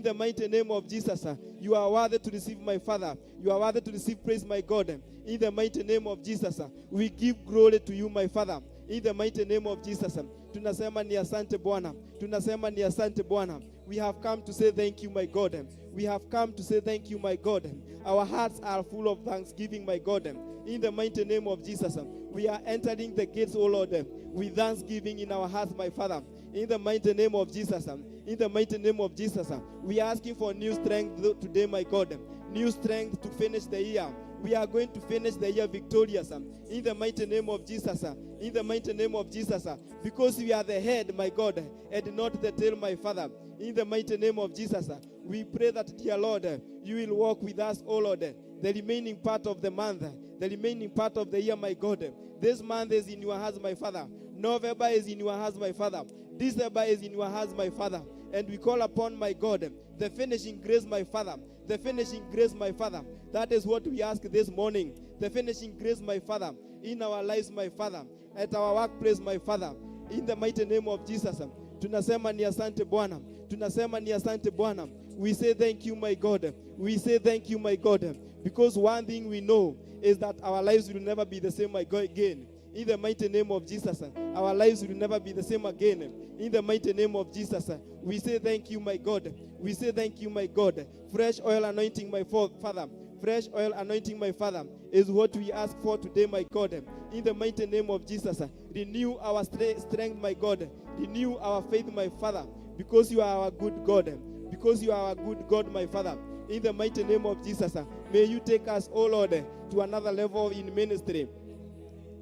In the mighty name of Jesus, you are worthy to receive, my Father. You are worthy to receive praise, my God. In the mighty name of Jesus, we give glory to you, my Father. In the mighty name of Jesus, tunasema ni asante Bwana. Tunasema ni asante Bwana. We have come to say thank you, my God. We have come to say thank you, my God. Our hearts are full of thanksgiving, my God. In the mighty name of Jesus, we are entering the gates, O Lord, with thanksgiving in our hearts, my Father. In the mighty name of Jesus, in the mighty name of Jesus, we are asking for new strength today, my God. New strength to finish the year. We are going to finish the year victorious. In the mighty name of Jesus. In the mighty name of Jesus. Because we are the head, my God, and not the tail, my Father. In the mighty name of Jesus. We pray that, dear Lord, you will walk with us, O Lord, the remaining part of the month, the remaining part of the year, my God. This month is in your hands, my Father. November is in your hands, my Father. December is in your hands, my Father. And we call upon, my God, the finishing grace, my Father. The finishing grace, my Father. That is what we ask this morning. The finishing grace, my Father, in our lives, my Father. At our workplace, my Father. In the mighty name of Jesus. Tunasema ni asante Bwana. Tunasema ni asante Bwana. We say thank you, my God. We say thank you, my God. Because one thing we know is that our lives will never be the same, my God, again. In the mighty name of Jesus, our lives will never be the same again. In the mighty name of Jesus, we say thank you, my God. We say thank you, my God. Fresh oil anointing, my Father. Fresh oil anointing, my Father, is what we ask for today, my God. In the mighty name of Jesus, renew our strength, my God. Renew our faith, my Father, because you are our good God. Because you are our good God, my Father. In the mighty name of Jesus, may you take us, oh Lord, to another level in ministry.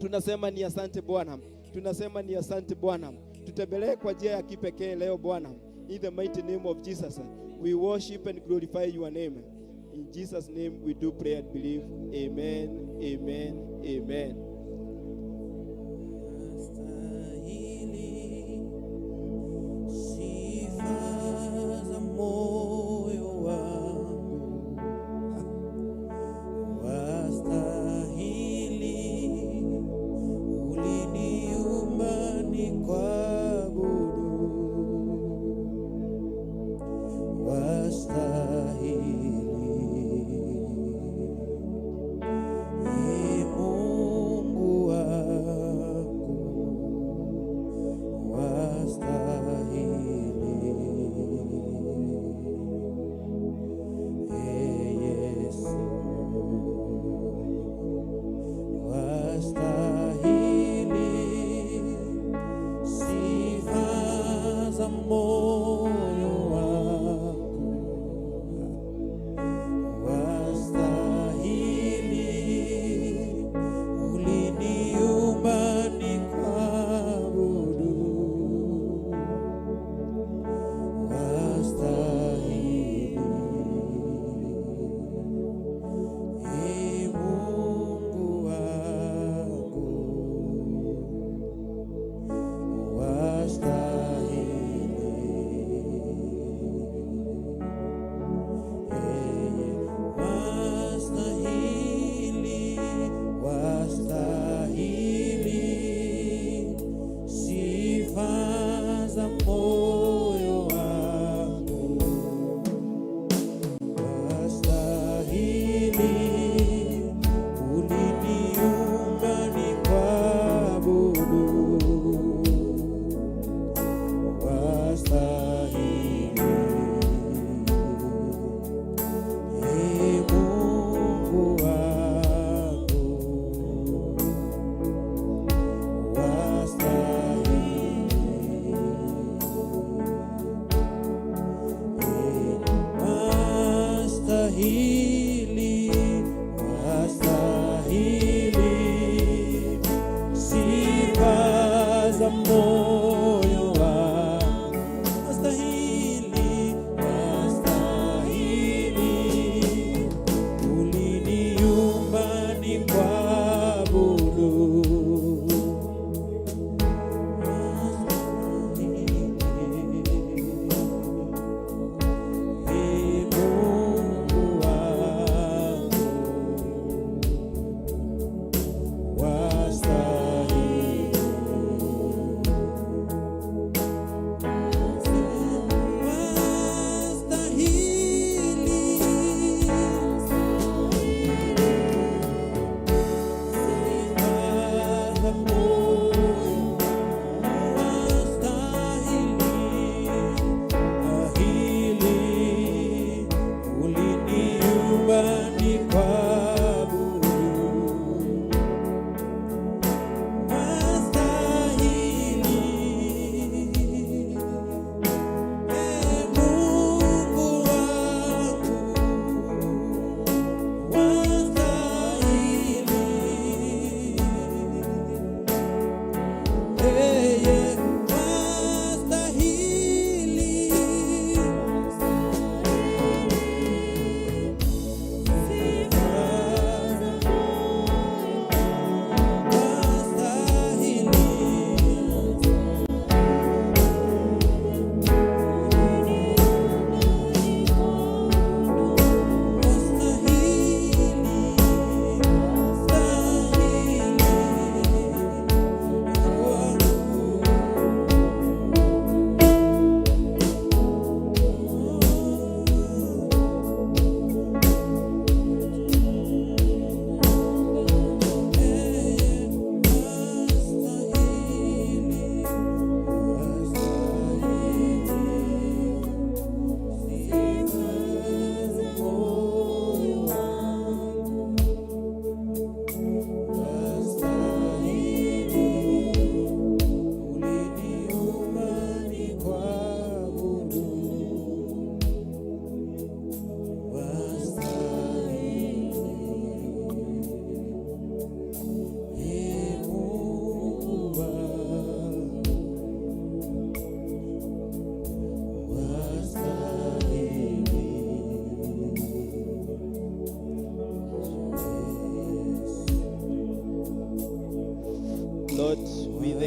Tunasema ni asante Bwana. Tunasema ni asante Bwana. Tutembelee kwa njia ya kipekee leo Bwana. In the mighty name of Jesus, we worship and glorify your name. In Jesus' name we do pray and believe. Amen, amen, amen. Mungu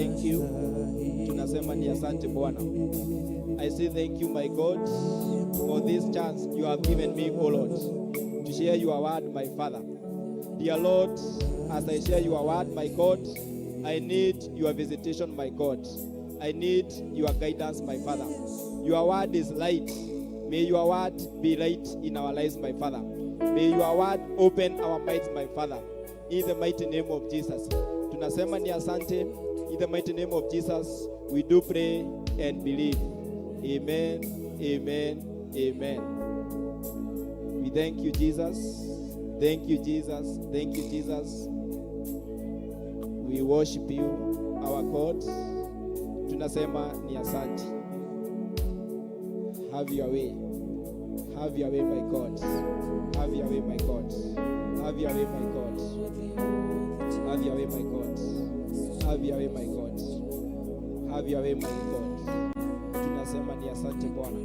thank you. Tunasema ni asante Bwana. I say thank you, my God, for this chance you have given me, O Lord, to share your word, my Father. Dear Lord, as I share your word, my God, I need your visitation, my God. I need your guidance, my Father. Your word is light. May your word be light in our lives, my Father. May your word open our minds, my Father. In the mighty name of Jesus. Tunasema ni asante. In the mighty name of Jesus, we do pray and believe. Amen, amen, amen. We thank you, Jesus. Thank you, Jesus. Thank you, Jesus. We worship you, our God. Tunasema ni asante. Have your way. Have your way, my God. Have your way, my God. Have your way, my God. Have your way, my God. Have your way, my God. Have your way, my God. Tunasema ni asante Bwana.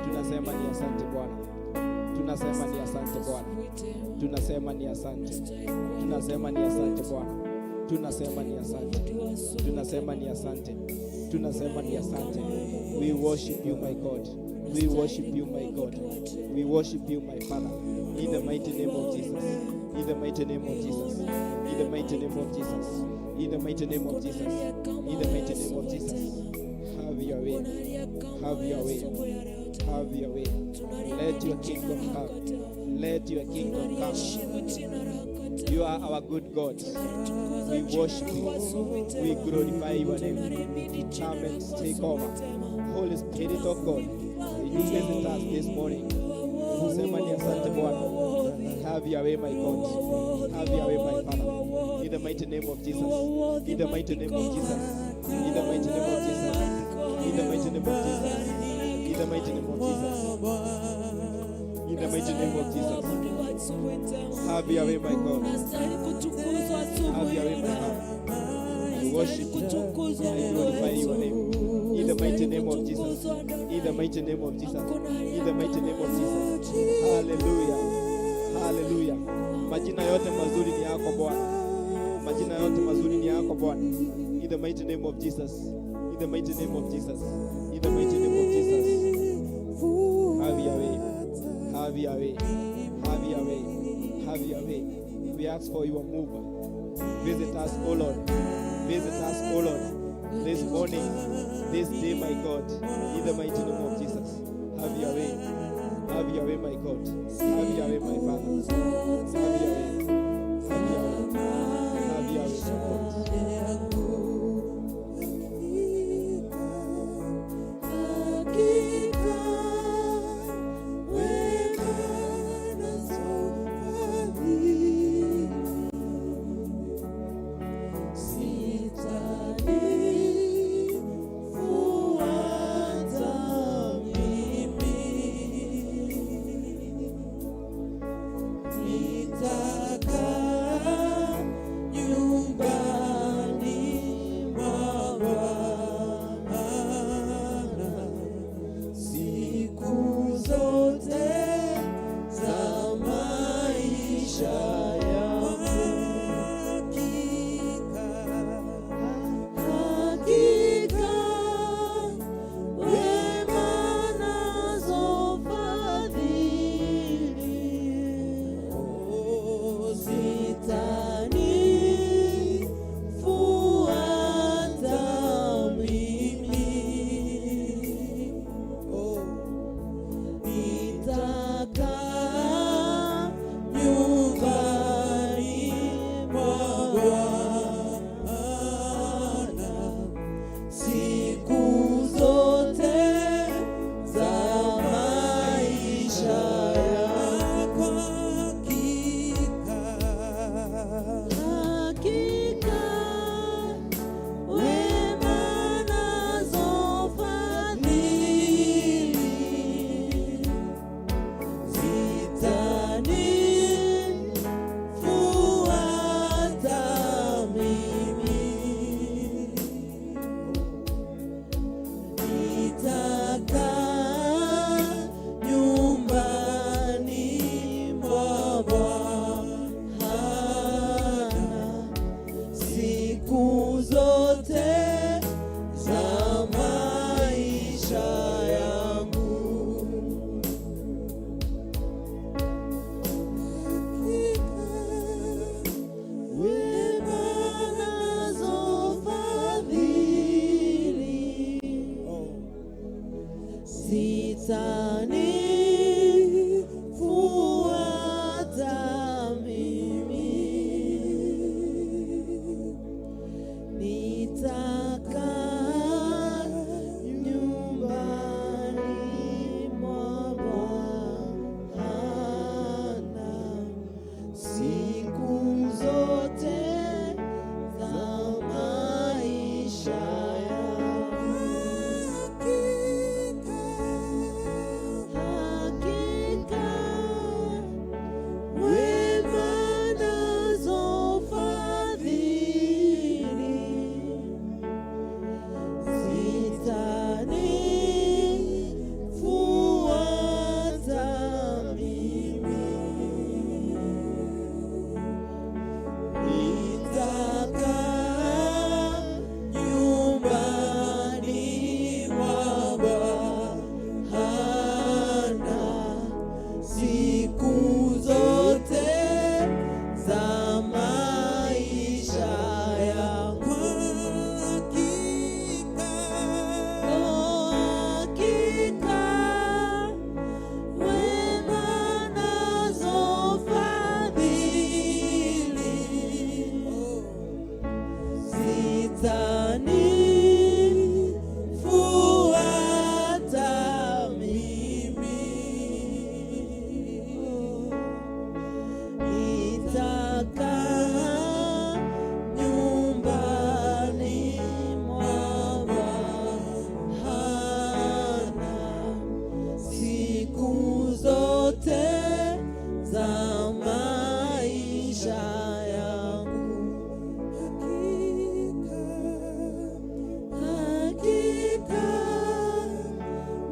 Tunasema ni asante Bwana. Tunasema ni asante Bwana. Tunasema ni asante. Tunasema ni asante Bwana. Tunasema ni asante. Tunasema ni asante. Tunasema ni asante. We worship you, my God. We worship you, my God. We worship you, my Father. In the mighty name of Jesus. In the mighty name of Jesus. In the mighty name of Jesus. In the mighty name of Jesus. In the mighty name of Jesus. Have your way. Have your way. Have your way. Let your kingdom come. Let your kingdom come. You are our good God. We worship you. We glorify your name. Come and take over. Holy Spirit of God, you visit us this morning. Sema ni asante Bwana. Have your way, my God. Have your way, my Father. In the mighty name of Jesus. In the mighty name of Jesus. In the mighty name of Jesus. In the mighty name of Jesus. In the mighty name of Jesus. In the mighty name of Jesus. Have your way, my God. Have your way, my Father. I worship you. I glorify your name. In the mighty name of Jesus. In the mighty name of Jesus. In the mighty name of Jesus. Hallelujah. Hallelujah. Majina yote mazuri ni yako Bwana. Majina yote mazuri ni yako Bwana. In the mighty name of Jesus. In the mighty name of Jesus. In the mighty name of Jesus. Have your way. Have your way. Have your way. Have your way. We ask for your move. Visit us, O Lord. Visit us, O Lord. This morning, this day, my God. In the mighty name of Jesus. Have your way. Have your way, my God. Have your way, my Father. Have your way. Have your way. Have your way, my God. Nyumbani zote za maisha yangu. Hakika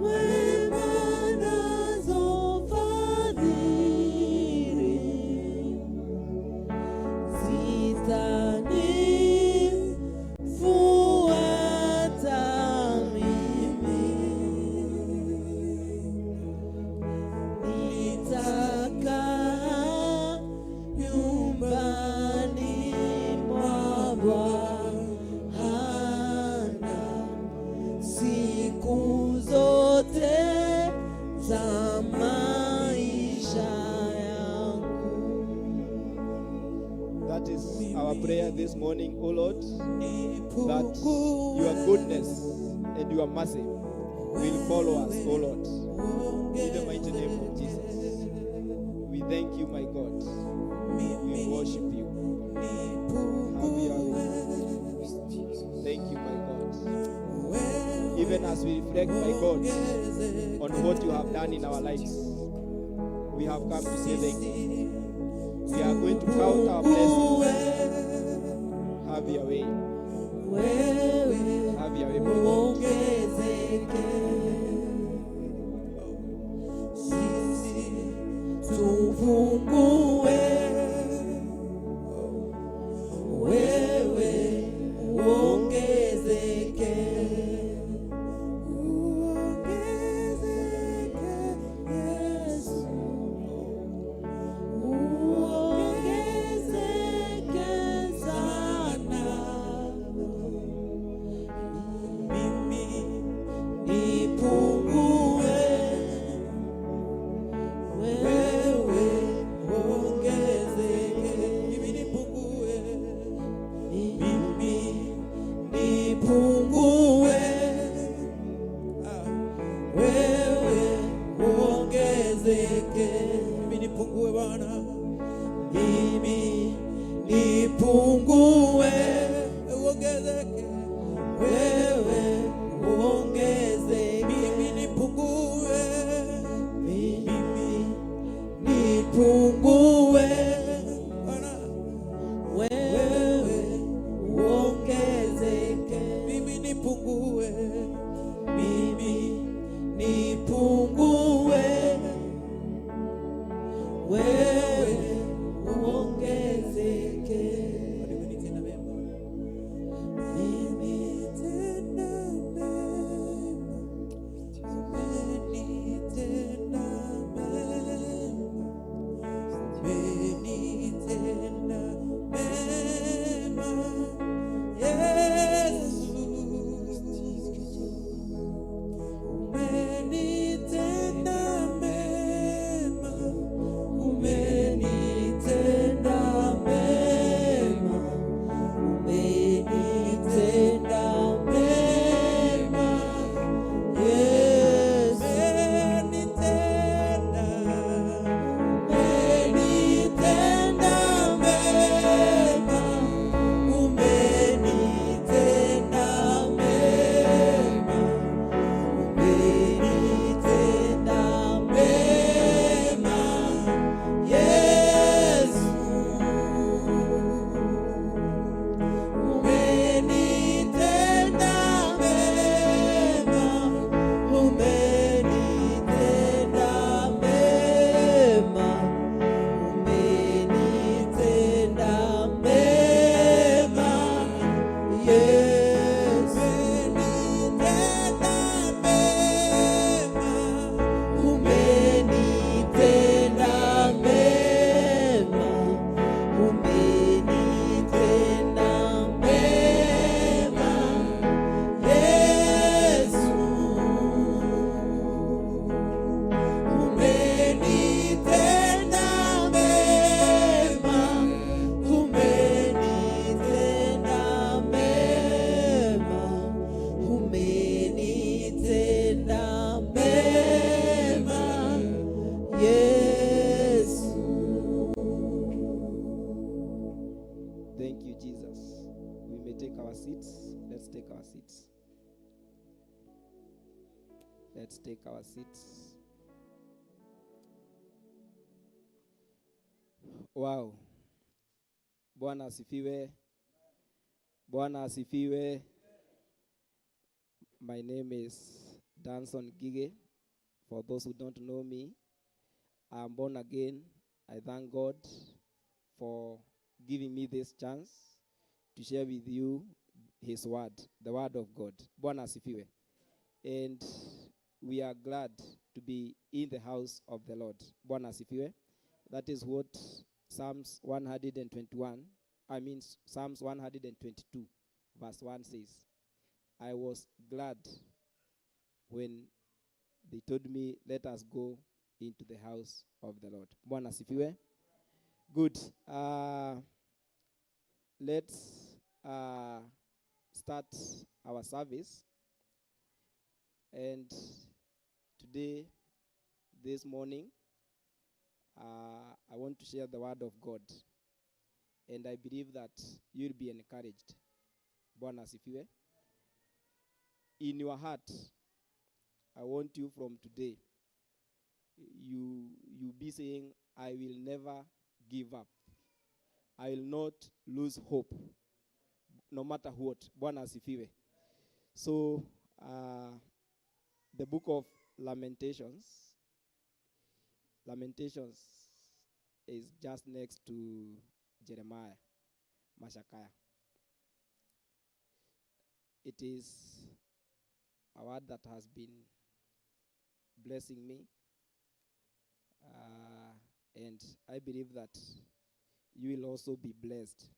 wema nazo fadhili zitanifuata mimi. Nitakaa nyumbani mwa Bwana siku zote za maisha yangu. That is our prayer this morning, O Lord, that your goodness and your mercy will follow us, O Lord, in the mighty name of Jesus. We thank you, my God. We worship you. Have your way. Thank you, my God. Even as we reflect, my God, on what you have done in our lives, we have come to say thank you. We are going to count our blessings. Have your way. Have your way, my God. Tufungue wewe uongezeke, Yesu uongezeke sana. Mimi nipungue, wewe uongezeke. Mimi nipungue, mimi nipungue, wewe uongezeke. Mimi nipungue Bwana, mimi nipungue, uongezeke, wewe uongezeke. Mimi nipungue, mimi nipungue Bwana, wewe uongezeke. Mimi nipungue, mimi nipungue, wewe uongezeke. Mimi tena mema, mimi tena mema, mimi tena mema, Yesu umenitenda mema, umenitenda mema, umenitenda mema, Yesu umenitenda mema, umenitenda mema, umenitenda mema, Yesu umenitenda mema, umenitenda mema, umenitenda mema, Yesu umenitenda mema, umenitenda mema, umenitenda mema, Yesu umenitenda mema, umenitenda mema, umenitenda mema, Yesu. Thank you, Jesus. We may take our seats. Let's take our seats. Let's take our seats. Wow. Bwana asifiwe. Bwana asifiwe. My name is Danson Gige. For those who don't know me, I'm born again. I thank God for giving me this chance to share with you his word, the word of God. Bwana asifiwe. And we are glad to be in the house of the Lord. Bwana asifiwe. That is what Psalms 122, verse 1 says. I was glad when they told me, let us go into the house of the Lord. Bwana asifiwe. Good. Let's start our service. And today, this morning, I want to share the word of God. And I believe that you'll be encouraged. Bwana asifiwe. In your heart, I want you from today, you be saying, I will never give up. I will not lose hope, no matter what. Bwana asifiwe. So, the book of Lamentations is just next to Jeremiah, Mashakaya. It is a word that has been blessing me, and I believe that you will also be blessed.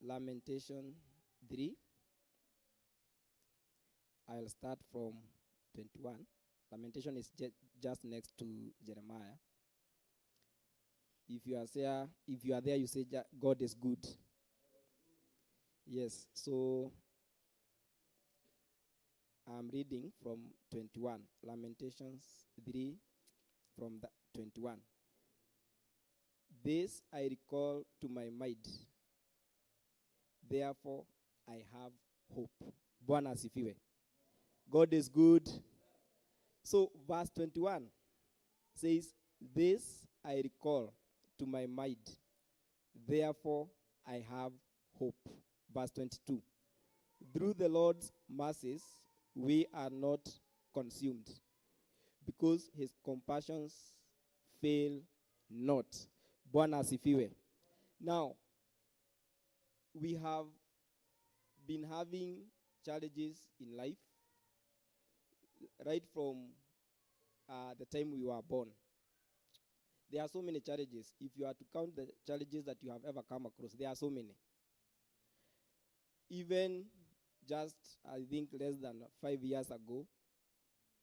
Lamentation 3. I'll start from 21. Lamentation is just next to Jeremiah. If you are there, you say, God is good. Yes, so I'm reading from 21. Lamentations 3 from 21. This I recall to my mind. Therefore, I have hope. Bwana asifiwe. God is good. So, verse 21 says, this I recall to my mind. Therefore, I have hope. Verse 22. Through the Lord's mercies, we are not consumed, because his compassions fail not. Bwana asifiwe. Now, we have been having challenges in life right from the time we were born. There are so many challenges. If you are to count the challenges that you have ever come across, there are so many. Even just, I think, less than 5 years ago,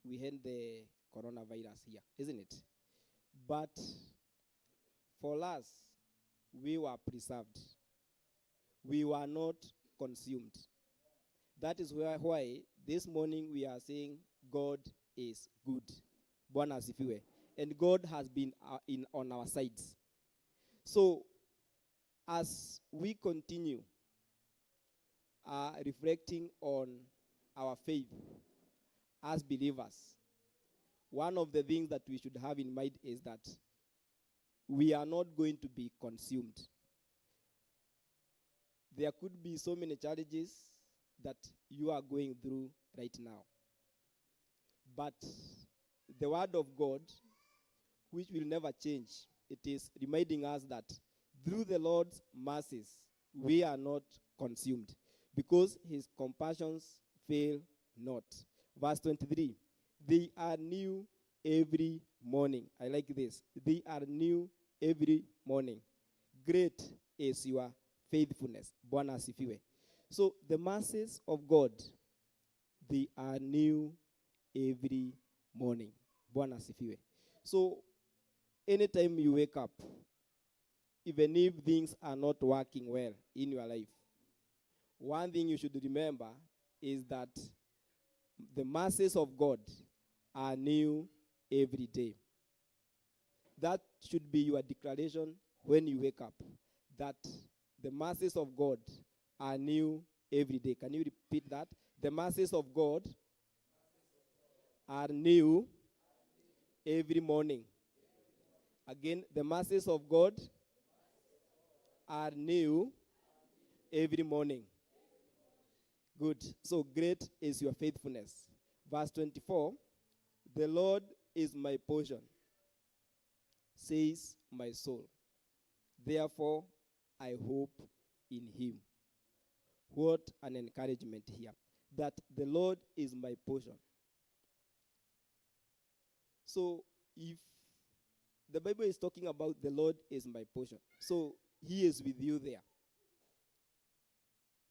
we had the coronavirus here, isn't it? But for us, we were preserved. We were not consumed. That is why this morning we are saying God is good. Bwana asifiwe. And God has been on our sides. So, as we continue reflecting on our faith as believers, one of the things that we should have in mind is that we are not going to be consumed. There could be so many challenges that you are going through right now. But the word of God, which will never change, it is reminding us that through the Lord's mercies, we are not consumed, because his compassions fail not. Verse 23, they are new every morning. I like this. They are new every morning. Great is your faithfulness. Bwana asifiwe. So the mercies of God, they are new every morning. Bwana asifiwe. So anytime you wake up, even if things are not working well in your life, one thing you should remember is that the mercies of God are new every day. That should be your declaration when you wake up, that the mercies of God are new every day. Can you repeat that? The mercies of God are new every morning. Again, the mercies of God are new every morning. Good. So great is your faithfulness. Verse 24, the Lord is my portion, says my soul. Therefore, I hope in him. What an encouragement here. That the Lord is my portion. So, if the Bible is talking about the Lord is my portion, so he is with you there.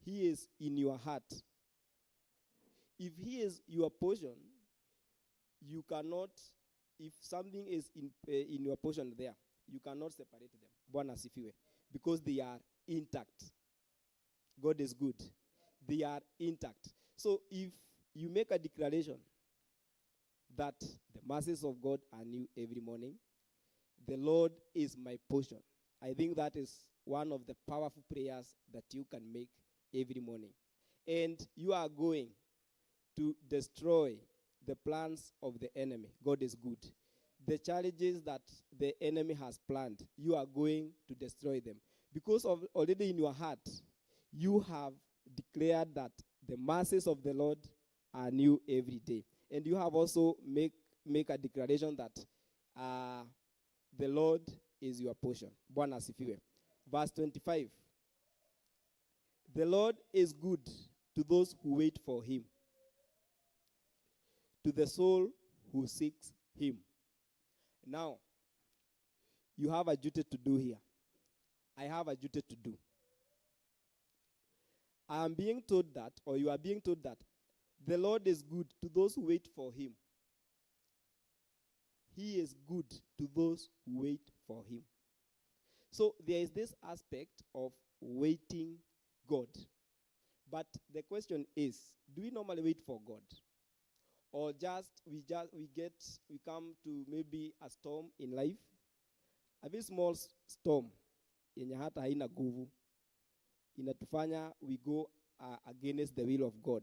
He is in your heart. If he is your portion, you cannot, if something is in your portion there, you cannot separate them. Bwana asifiwe. Because they are intact. God is good. They are intact. So if you make a declaration that the mercies of God are new every morning, the Lord is my portion, I think that is one of the powerful prayers that you can make every morning. And you are going to destroy the plans of the enemy. God is good. The challenges that the enemy has planned, you are going to destroy them. Because of already in your heart, you have declared that the mercies of the Lord are new every day. And you have also make a declaration that the Lord is your portion. Bwana asifiwe. Verse 25. The Lord is good to those who wait for him, to the soul who seeks him. Now, you have a duty to do here. I have a duty to do. I am being told that, or you are being told that, the Lord is good to those who wait for him. He is good to those who wait for him. So there is this aspect of waiting God. But the question is, do we normally wait for God? Or we come to maybe a storm in life, a very small storm, yenye hata haina nguvu, inatufanya we go against the will of God.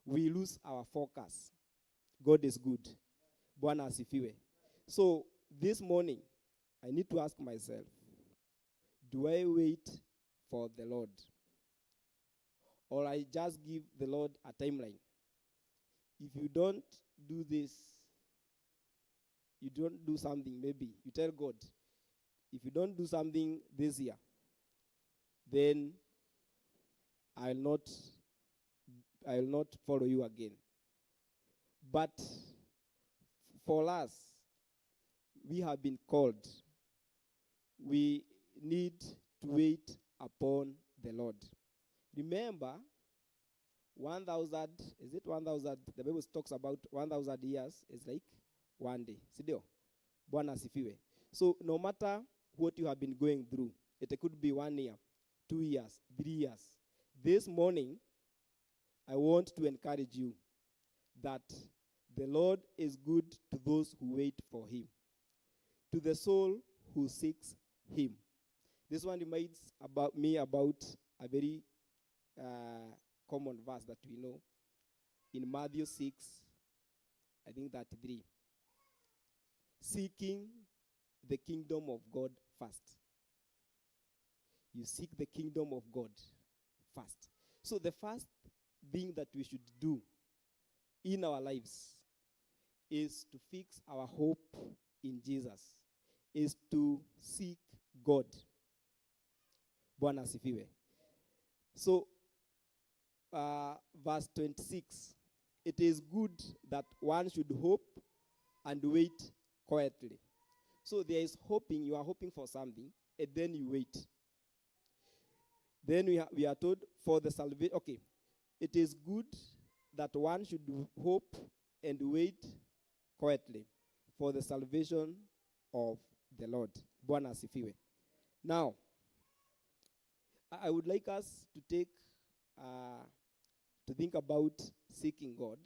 We lose our focus. God is good. Bwana asifiwe. So this morning, I need to ask myself, do I wait for the Lord? Or I just give the Lord a timeline? If you don't do this, you don't do something, maybe you tell God, if you don't do something this year, then I will not follow you again. But for us, we have been called. We need to wait upon the Lord. Remember, 1,000, is it 1,000? The Bible talks about 1,000 years is like one day. Sidio? Bwana asifiwe. So no matter what you have been going through, it could be 1 year, 2 years, 3 years. This morning, I want to encourage you that the Lord is good to those who wait for him, to the soul who seeks him. This one reminds me about a very common verse that we know in Matthew 6, I think 33. Seeking the kingdom of God first. You seek the kingdom of God first. So the first thing that we should do in our lives is to fix our hope in Jesus, is to seek God. Bwana asifiwe. So, verse 26, it is good that one should hope and wait quietly. So there is hoping, you are hoping for something, and then you wait. Then we are told for the salvation, okay, it is good that one should hope and wait quietly for the salvation of the Lord. Bwana asifiwe. Now, I would like us to think about seeking God.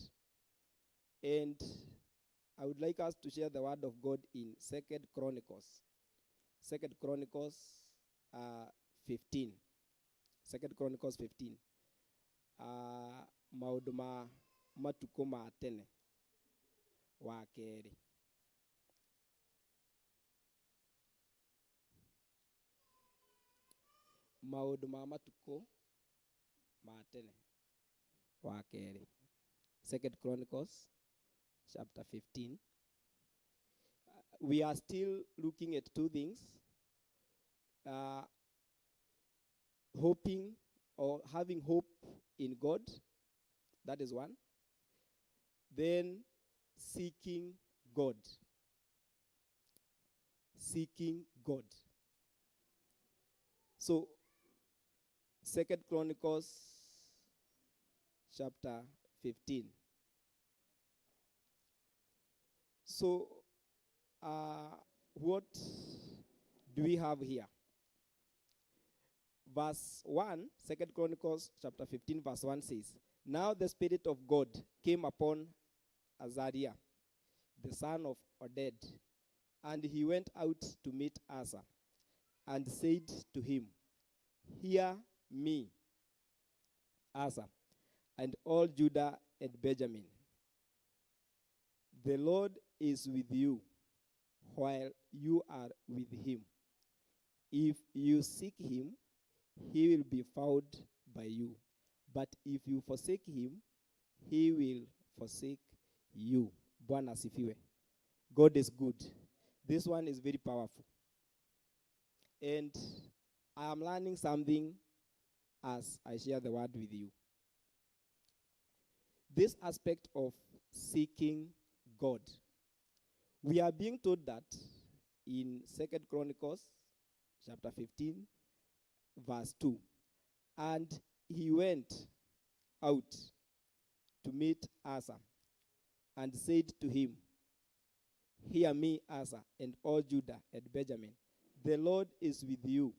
And I would like us to share the word of God in 2 Chronicles. 2 Chronicles 15. 2 Chronicles 15. Maundu ma matuko ma tene wa keri. maũndũ ma matukũ ma tene wa kerĩ. 2 Chronicles chapter 15. We are still looking at two things. Hoping or having hope in God. That is one. Then seeking God. Seeking God. So, 2 Chronicles chapter 15. So, what do we have here? Verse 1, 2 Chronicles chapter 15, verse 1 says, Now the Spirit of God came upon Azariah, the son of Oded, and he went out to meet Asa, and said to him, Hear me, Asa, and all Judah and Benjamin. The Lord is with you, while you are with him. If you seek him, he will be found by you. But if you forsake him, he will forsake you. Bwana asifiwe. God is good. This one is very powerful. And I am learning something as I share the word with you. This aspect of seeking God. We are being told that in 2 Chronicles chapter 15, verse 2. And he went out to meet Asa and said to him, Hear me, Asa, and all Judah and Benjamin. The Lord is with you,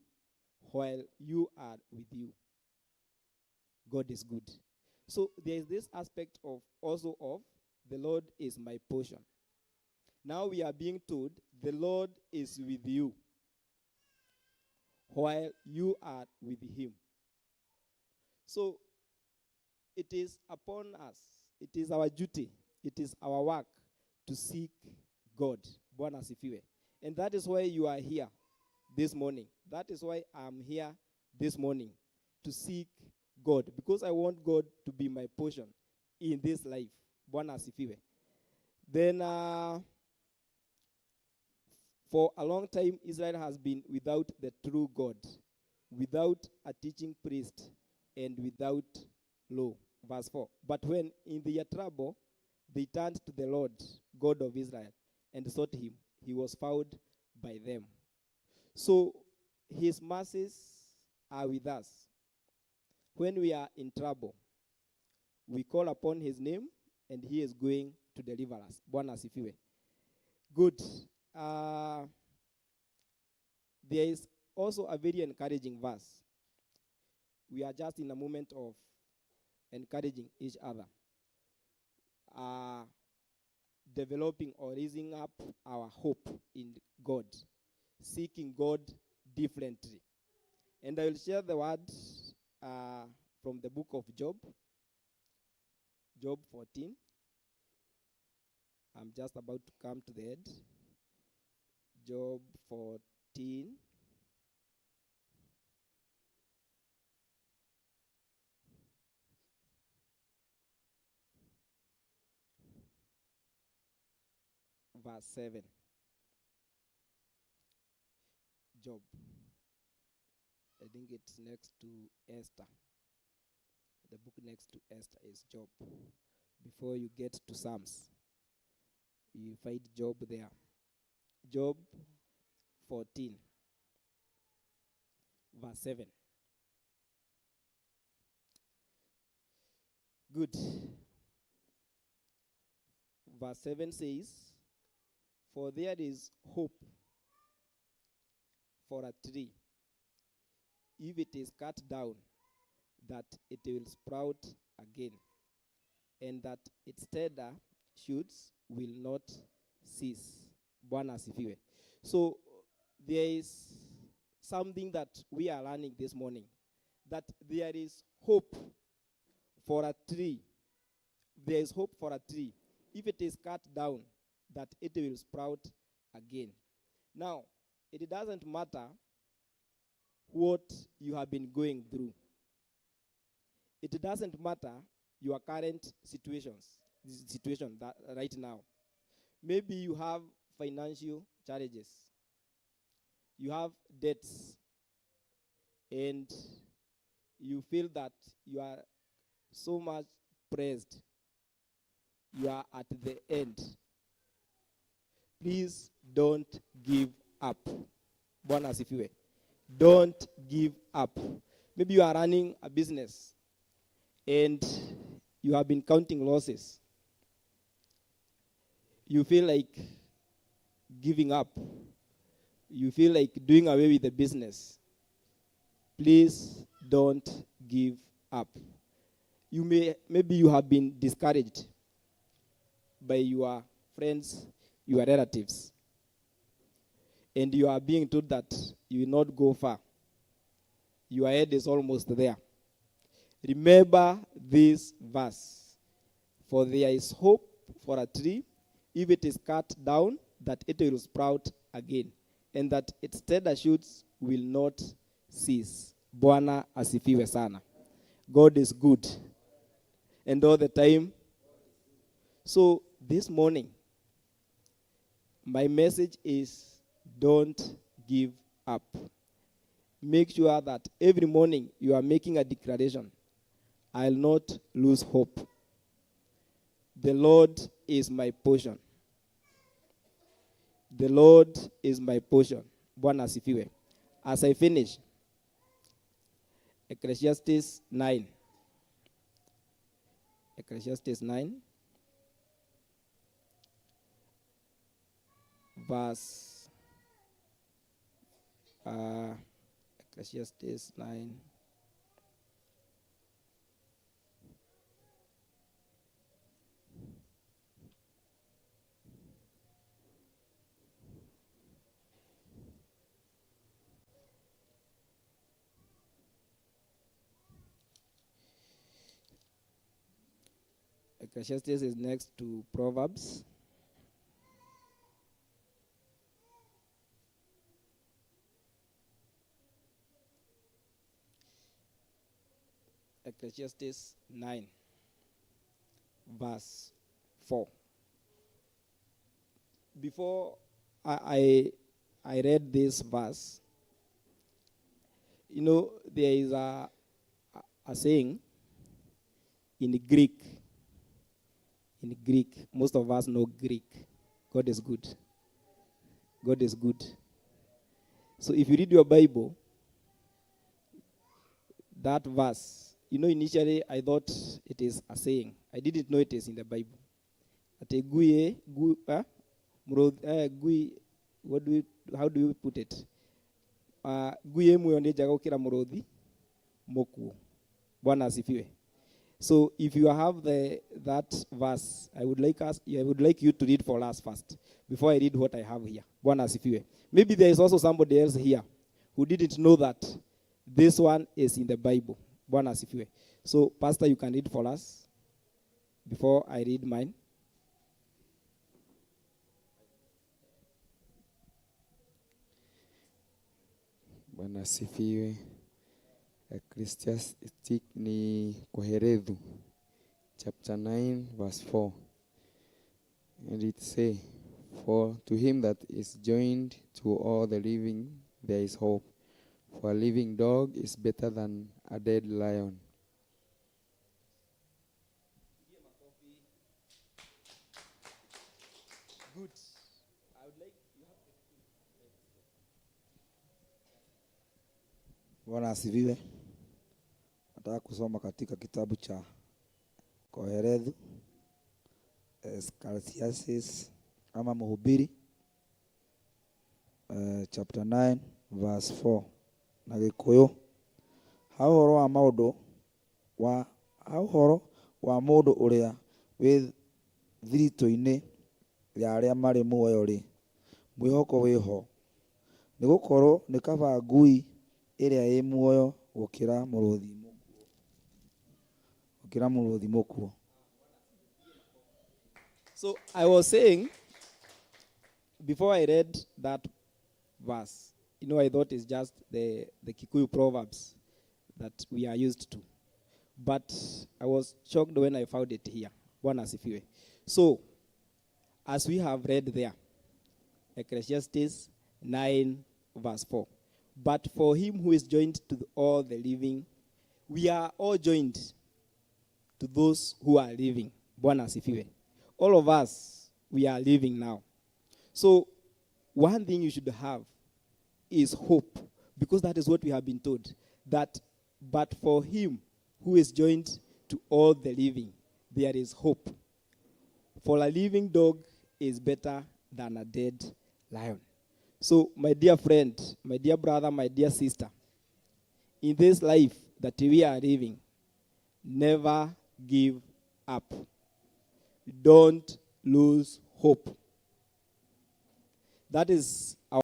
while you are with you. God is good. So there is this aspect of also of the Lord is my portion. Now we are being told the Lord is with you, while you are with him. So it is upon us, it is our duty, it is our work to seek God. Bwana asifiwe. And that is why you are here this morning. That is why I'm here this morning, to seek God, because I want God to be my portion in this life. Bwana asifiwe. Then for a long time, Israel has been without the true God, without a teaching priest, and without law. Verse 4. But when in their trouble, they turned to the Lord, God of Israel, and sought him. He was found by them. So his mercies are with us. When we are in trouble, we call upon his name, and he is going to deliver us. Bwana asifiwe. Good. There is also a very encouraging verse. We are just in a moment of encouraging each other, developing or raising up our hope in God, seeking God differently. And I will share the word from the book of Job, Job 14. I'm just about to come to the end. Job 14. Verse 7. Job. I think it's next to Esther. The book next to Esther is Job. Before you get to Psalms, you find Job there. Job 14, verse 7. Good. Verse 7 says, For there is hope for a tree, if it is cut down, that it will sprout again, and that its tender shoots will not cease. Bwana asifiwe. So there is something that we are learning this morning, that there is hope for a tree. There is hope for a tree. If it is cut down, that it will sprout again. Now, it doesn't matter what you have been going through. It doesn't matter your current situation that right now. Maybe you have financial challenges. You have debts. And you feel that you are so much pressed. You are at the end. Please don't give up. Bwana asifiwe. Don't give up. Maybe you are running a business and you have been counting losses. You feel like giving up. You feel like doing away with the business. Please don't give up. Maybe you have been discouraged by your friends, your relatives, and you are being told that you will not go far. Your head is almost there. Remember this verse. For there is hope for a tree, if it is cut down, that it will sprout again, and that its tender shoots will not cease. Bwana asifiwe sana. God is good. And all the time. So this morning, my message is don't give up. Make sure that every morning you are making a declaration. I'll not lose hope. The Lord is my portion. The Lord is my portion. Bwana asifiwe. As I finish, Ecclesiastes 9. Ecclesiastes 9. Verse. Ecclesiastes 9. Ecclesiastes is next to Proverbs. Ecclesiastes 9, verse 4. Before I read this verse, there is a saying in Greek. In Greek, most of us know Greek. God is good. God is good. So if you read your Bible, that verse, initially I thought it is a saying. I didn't know it is in the Bible. How do you put it? Guye muyonde jagokira murodhi moku. Bwana asifiwe. So if you have that verse, I would like you to read for us first before I read what I have here. Bwana asifiwe. Maybe there is also somebody else here who didn't know that this one is in the Bible. Bwana asifiwe. So Pastor, you can read for us before I read mine. Bwana asifiwe. Ecclesiastes ni Koherethu, chapter 9, verse 4. And it say, for to him that is joined to all the living, there is hope. For a living dog is better than a dead lion. Good. I would like you have Bwana asifiwe. Nataka kusoma katika kitabu cha Koherethu, Ecclesiastes ama Mhubiri, chapter 9, verse 4. Na Gikuyu, hau horo wa mundu uria wi thirito-ini ya aria mari muoyo ri mwihoko wiho ni gukorwo ni kaba ngui iria ĩ muoyo gukira muruthi mukuo. So I was saying, before I read that verse, I thought it's just the Kikuyu proverbs that we are used to. But I was shocked when I found it here. Bwana asifiwe. So, as we have read there, Ecclesiastes 9 verse 4. But for him who is joined to all the living, we are all joined to those who are living. Bwana asifiwe. All of us, we are living now. So, one thing you should have is hope, because that is what we have been told. That, but for him who is joined to all the living, there is hope. For a living dog is better than a dead lion. So, my dear friend, my dear brother, my dear sister, in this life that we are living, never give up. Don't lose hope. That is our